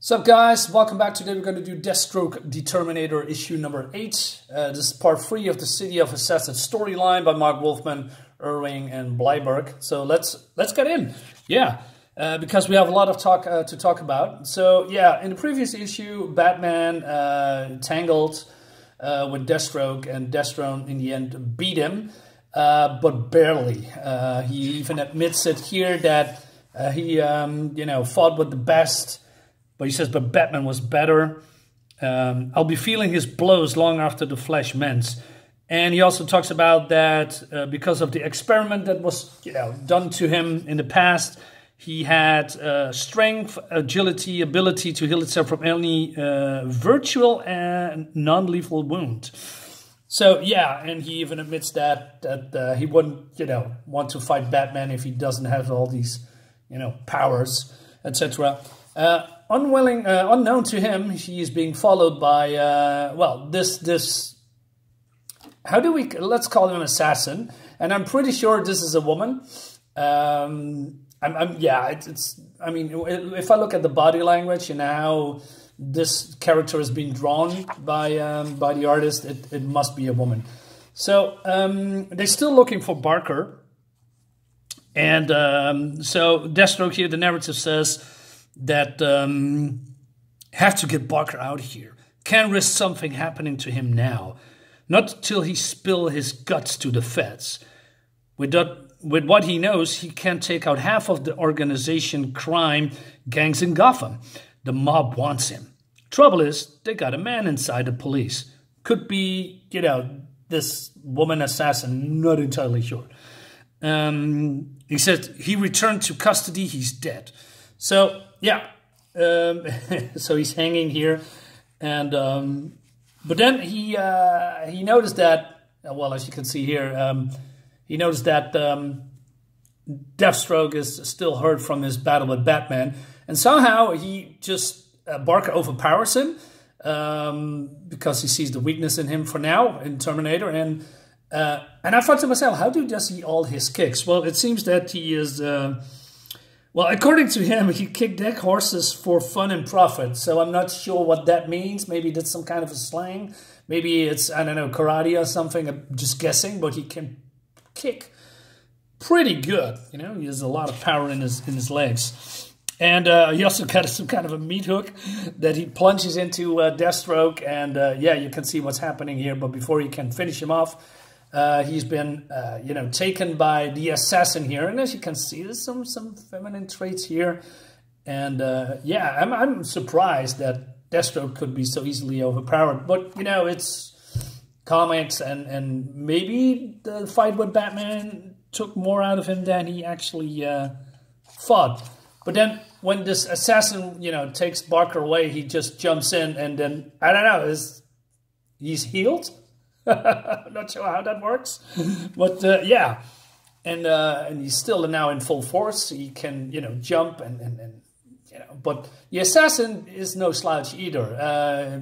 What's up, guys? Welcome back. Today we're going to do Deathstroke, the Terminator issue number 8. This is part 3 of the City of Assassins storyline by Marv Wolfman, Erwin, and Blyberg. So let's get in. Yeah, because we have a lot of to talk about. So yeah, in the previous issue, Batman tangled with Deathstroke, and Deathstroke in the end beat him, but barely. He even admits it here that he fought with the best. But he says, but Batman was better. I'll be feeling his blows long after the flesh mends. And he also talks about that because of the experiment that was done to him in the past, he had strength, agility, ability to heal itself from any virtual and non-lethal wound. So yeah, and he even admits that he wouldn't want to fight Batman if he doesn't have all these powers, etc. Unknown to him, he is being followed by, let's call him an assassin. And I'm pretty sure this is a woman. I mean, if I look at the body language and how this character is being drawn by the artist, it must be a woman. So they're still looking for Barker. And so Deathstroke here, the narrative says that have to get Barker out of here. Can't risk something happening to him now. Not till he spill his guts to the feds. With what he knows, he can take out half of the organization crime gangs in Gotham. The mob wants him. Trouble is, they got a man inside the police. Could be, this woman assassin, not entirely sure. He said he returned to custody, he's dead. So yeah, so he's hanging here, and but then he noticed that, well, as you can see here, he noticed that Deathstroke is still hurt from his battle with Batman, and somehow he just Barker overpowers him because he sees the weakness in him for now in Terminator, and I thought to myself, how does he all his kicks? Well, it seems that he is. Well, according to him, he kicked deck horses for fun and profit. So I'm not sure what that means. Maybe that's some kind of a slang. Maybe it's, I don't know, karate or something. I'm just guessing, but he can kick pretty good. He has a lot of power in his legs. And he also got some kind of a meat hook that he plunges into Deathstroke. And yeah, you can see what's happening here. But before he can finish him off, he's been, taken by the assassin here, and as you can see, there's some feminine traits here, and yeah, I'm surprised that Deathstroke could be so easily overpowered. But it's comics, and maybe the fight with Batman took more out of him than he actually fought. But then when this assassin, takes Barker away, he just jumps in, and then I don't know, he's healed. Not sure how that works, but yeah, and he's still now in full force. He can jump and but the assassin is no slouch either.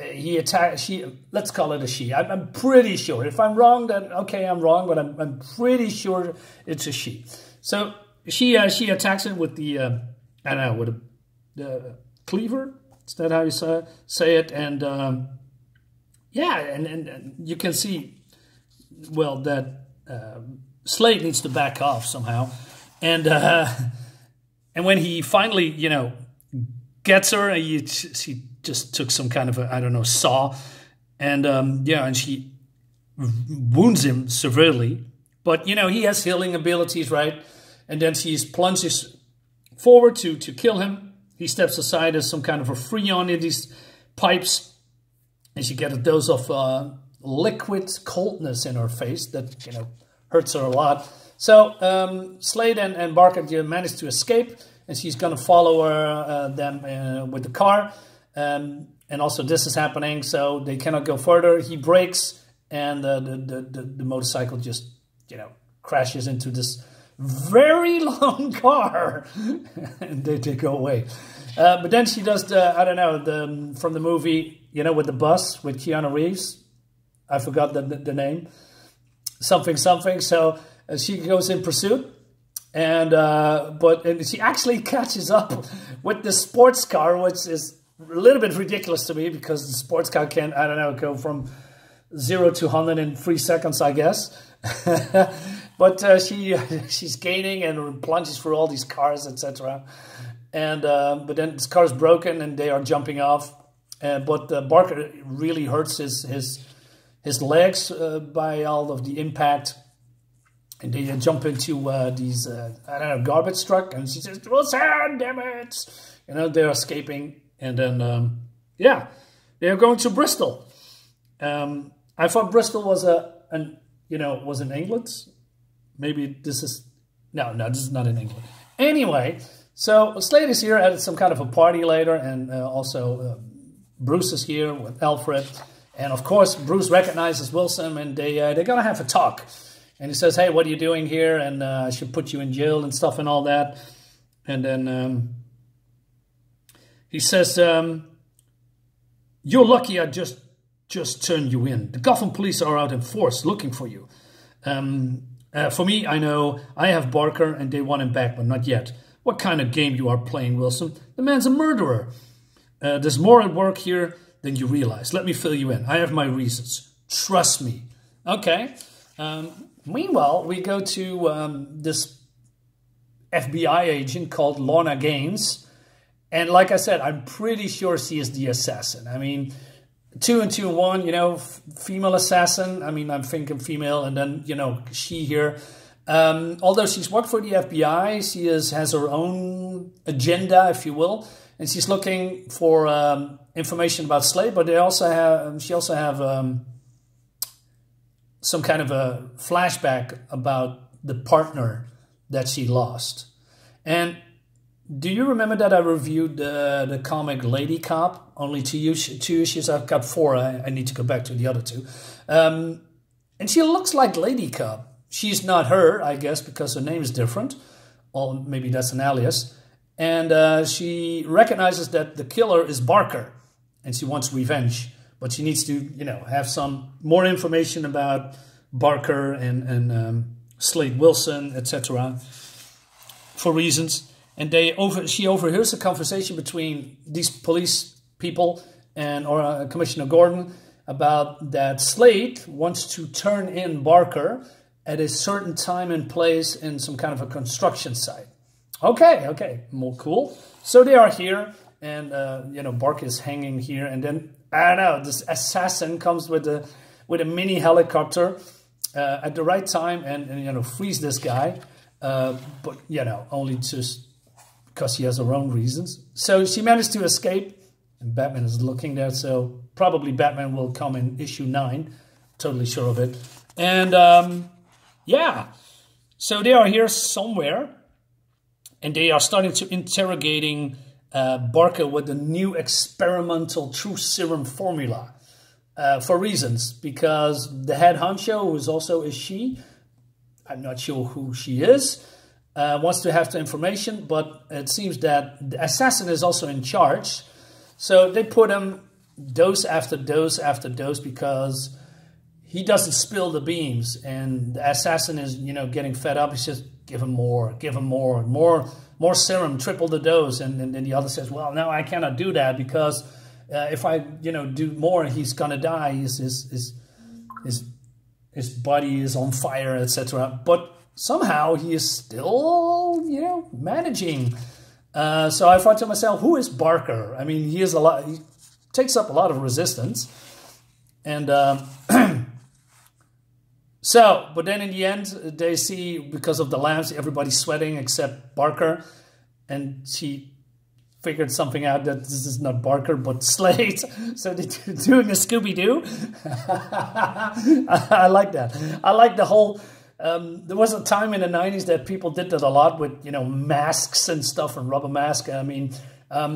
He attacks. Let's call it a she. I'm pretty sure. If I'm wrong, then okay, I'm wrong. But I'm pretty sure it's a she. So she attacks him with the I don't know, with the cleaver. Is that how you say it? And yeah, and you can see, well, that Slade needs to back off somehow, and when he finally, gets her, she just took some kind of a, I don't know, saw, and yeah, and she wounds him severely, but he has healing abilities, right? And then she plunges forward to kill him. He steps aside as some kind of a freon in these pipes. And she gets a dose of liquid coldness in her face that, hurts her a lot. So Slade and Barker manage to escape, and she's going to follow them with the car. And also this is happening, so they cannot go further. He brakes, and the motorcycle just, crashes into this very long car, and they go away. But then she does I don't know, from the movie, with the bus with Keanu Reeves. I forgot the name. Something. So she goes in pursuit, and she actually catches up with the sports car, which is a little bit ridiculous to me because the sports car can, I don't know, go from 0 to 100 in 3 seconds, I guess. But she's gaining and plunges through all these cars, etc. And but then this car is broken and they are jumping off. But Barker really hurts his legs by all of the impact. And they jump into these, I don't know, garbage truck. And she says, Wilson, damn it. You know, they're escaping. And then, yeah, they're going to Bristol. I thought Bristol was was in England. Maybe this is, no, this is not in England. Anyway, so Slade is here at some kind of a party later. And also Bruce is here with Alfred. And of course, Bruce recognizes Wilson and they're going to have a talk. And he says, hey, what are you doing here? And I should put you in jail and stuff and all that. And then he says, you're lucky I just turned you in. The Gotham police are out in force looking for you. For me, I know I have Barker and they want him back, but not yet. What kind of game you are playing, Wilson? The man's a murderer. There's more at work here than you realize. Let me fill you in. I have my reasons. Trust me. Okay. Meanwhile, we go to this FBI agent called Lorna Gaines. And like I said, I'm pretty sure she is the assassin. I mean, 2 and 2 and 1, you know, female assassin. I mean, I'm thinking female and then, you know, she here. Although she's worked for the FBI, she has her own agenda, if you will. And she's looking for information about Slade, but she also have some kind of a flashback about the partner that she lost. And do you remember that I reviewed the comic Lady Cop? Only 2 issues. I've got 4. I need to go back to the other 2. And she looks like Lady Cop. She's not her, I guess, because her name is different. Or maybe that's an alias. And she recognizes that the killer is Barker. And she wants revenge. But she needs to, you know, have some more information about Barker and Slade Wilson, etc. for reasons. And she overhears a conversation between these police people and Commissioner Gordon about that Slade wants to turn in Barker at a certain time and place in some kind of a construction site. Okay, more cool. So they are here, and you know, Barker is hanging here, and then I don't know, this assassin comes with a mini helicopter at the right time and you know, frees this guy, but you know, only just because she has her own reasons. So she managed to escape, and Batman is looking there. So probably Batman will come in issue 9, totally sure of it. And yeah, so they are here somewhere, and they are starting to interrogating Barker with the new experimental truth serum formula for reasons, because the head honcho, who is also a she, I'm not sure who she is, wants to have the information, but it seems that the assassin is also in charge. So they put him dose after dose after dose because he doesn't spill the beans, and the assassin is, you know, getting fed up. He says, give him more, more serum, triple the dose. And then the other says, well, no, I cannot do that because if I, you know, do more, he's gonna die. His body is on fire, etc. But somehow he is still, you know, managing. So I thought to myself, who is Barker? I mean, he takes up a lot of resistance. And so, but then in the end, they see, because of the lamps, everybody's sweating except Barker. And she figured something out that this is not Barker, but Slade. So they're doing a Scooby-Doo. I like that. I like the whole... there was a time in the 90s that people did that a lot with, you know, masks and stuff, and rubber mask. I mean,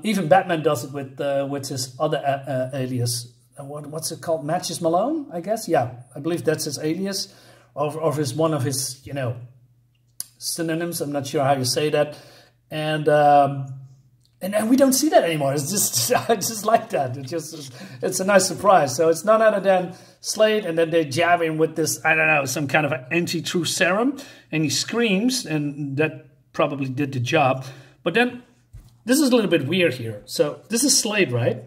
even Batman does it with his other alias. What's it called? Matches Malone, I guess. Yeah, I believe that's his alias, of his one of his, you know, synonyms. I'm not sure how you say that, and we don't see that anymore. It's just I just like that. It's a nice surprise. So it's none other than Slade, and then they jab him with this, I don't know, some kind of anti-truth serum, and he screams, and that probably did the job. But then this is a little bit weird here. So this is Slade, right?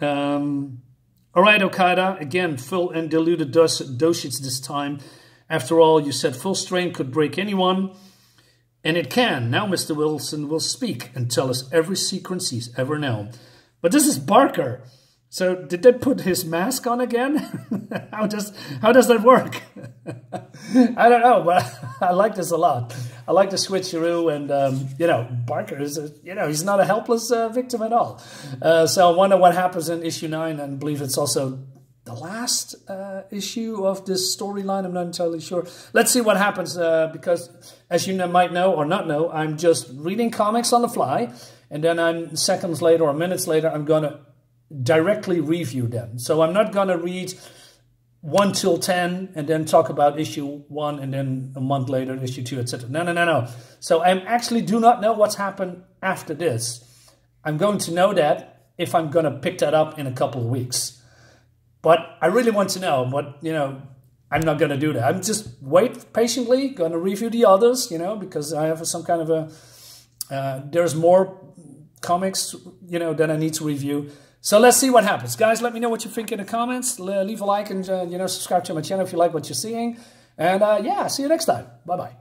All right, Okada, again, full and diluted dosage this time. After all, you said full strain could break anyone, and it can. Now Mr. Wilson will speak and tell us every secret he's ever known. But this is Barker. So did they put his mask on again? How does that work? I don't know, but I like this a lot. I like the switcheroo, and you know, Barker is he's not a helpless victim at all. So I wonder what happens in issue 9, and I believe it's also the last issue of this storyline. I'm not entirely sure. Let's see what happens, because as you might know or not know, I'm just reading comics on the fly, and then I'm seconds later or minutes later, I'm gonna directly review them. So I'm not gonna read 1 till 10 and then talk about issue 1 and then a month later issue 2, etc. No. So I actually do not know what's happened after this. I'm going to know that if I'm gonna pick that up in a couple of weeks. But I really want to know, but you know, I'm not gonna do that. I'm just wait patiently, gonna review the others, you know, because I have some kind of a there's more comics, you know, that I need to review. So let's see what happens. Guys, let me know what you think in the comments. Leave a like and, you know, subscribe to my channel if you like what you're seeing. And, yeah, see you next time. Bye-bye.